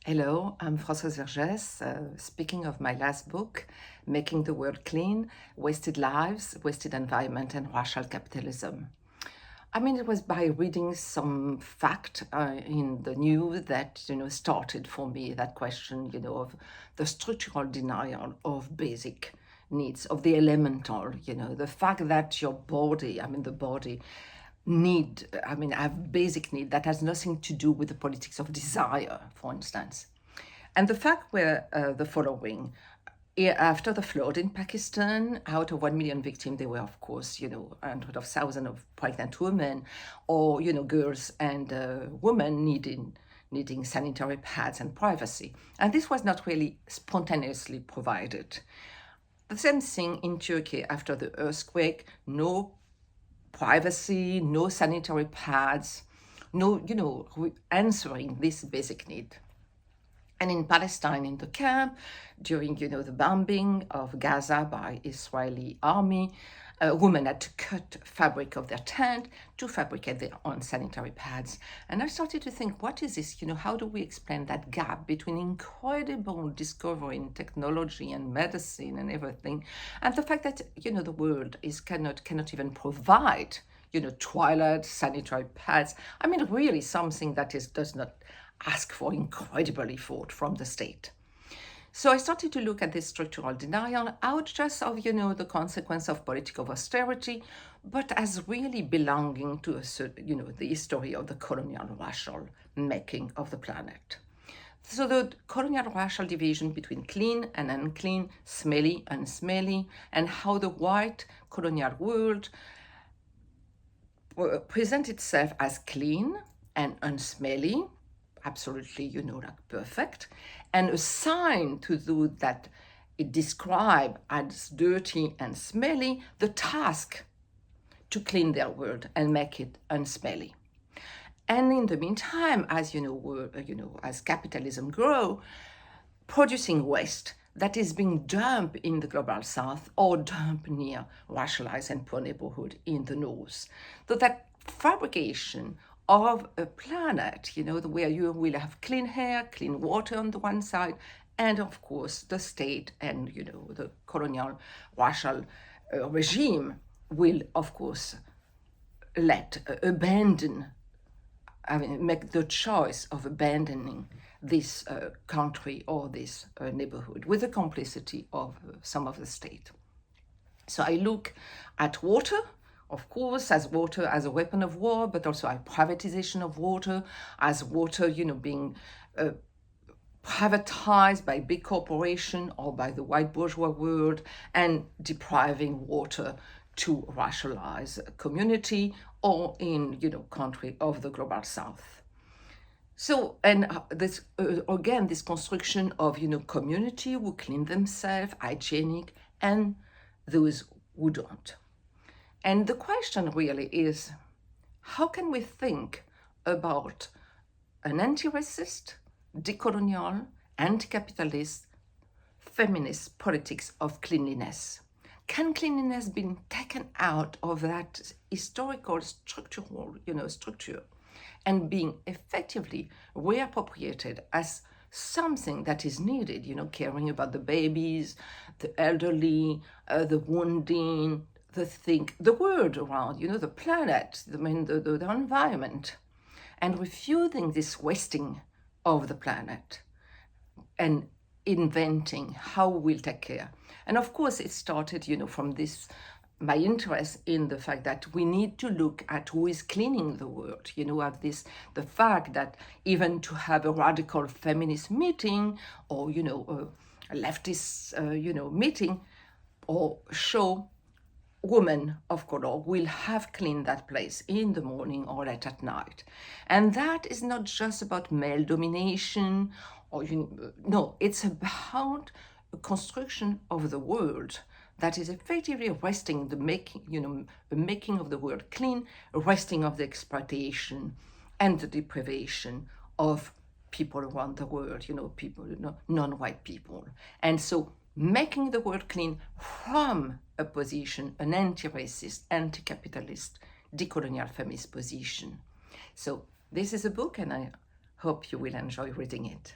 Hello, I'm Françoise Vergès, speaking of my last book, Making the World Clean, Wasted Lives, Wasted Environment, and Racial Capitalism. I mean, it was by reading some fact in the news that, started for me that question, of the structural denial of basic needs, of the elemental, the fact that your body, the body, have basic need that has nothing to do with the politics of desire, for instance. And the fact were the following. After the flood in Pakistan, out of 1 million victims, there were, of course, hundreds of thousands of pregnant women or, girls and women needing sanitary pads and privacy. And this was not really spontaneously provided. The same thing in Turkey after the earthquake, no privacy, no sanitary pads, no, answering this basic need. And in Palestine, in the camp, during, the bombing of Gaza by Israeli army, women had to cut fabric of their tent to fabricate their own sanitary pads. And I started to think, what is this? How do we explain that gap between incredible discovery in technology and medicine and everything, and the fact that, the world cannot even provide, toilet, sanitary pads. I mean, really something that does not ask for incredible effort from the state. So I started to look at this structural denial out just of, the consequence of political austerity, but as really belonging to the history of the colonial racial making of the planet. So the colonial racial division between clean and unclean, smelly and unsmelly, and how the white colonial world presents itself as clean and unsmelly, absolutely, like perfect, and assign to those that it describes as dirty and smelly the task to clean their world and make it unsmelly. And in the meantime, as as capitalism grows, producing waste that is being dumped in the global south or dumped near racialized and poor neighborhood in the north. So that fabrication of a planet, where you will have clean air, clean water on the one side, and of course the state and, the colonial racial regime will, of course, make the choice of abandoning this country or this neighborhood with the complicity of some of the state. So I look at water, of course, as water as a weapon of war, but also a privatization of water, as water, being privatized by big corporation or by the white bourgeois world and depriving water to racialize community or in, country of the global south. So, and this, again, this construction of, community who clean themselves, hygienic, and those who don't. And the question really is, how can we think about an anti-racist, decolonial, anti-capitalist, feminist politics of cleanliness? Can cleanliness be taken out of that historical structural, structure and being effectively reappropriated as something that is needed, caring about the babies, the elderly, the wounded, the world around, the planet, the environment, and refusing this wasting of the planet and inventing how we'll take care. And of course, it started, from this, my interest in the fact that we need to look at who is cleaning the world, the fact that even to have a radical feminist meeting or, a leftist, meeting or show, women of color will have cleaned that place in the morning or late at night. And that is not just about male domination or, no, it's about a construction of the world that is effectively arresting the making of the world clean, arresting of the exploitation and the deprivation of people around the world, people, non-white people. And so making the world clean from a position, an anti-racist, anti-capitalist, decolonial feminist position. So this is a book and I hope you will enjoy reading it.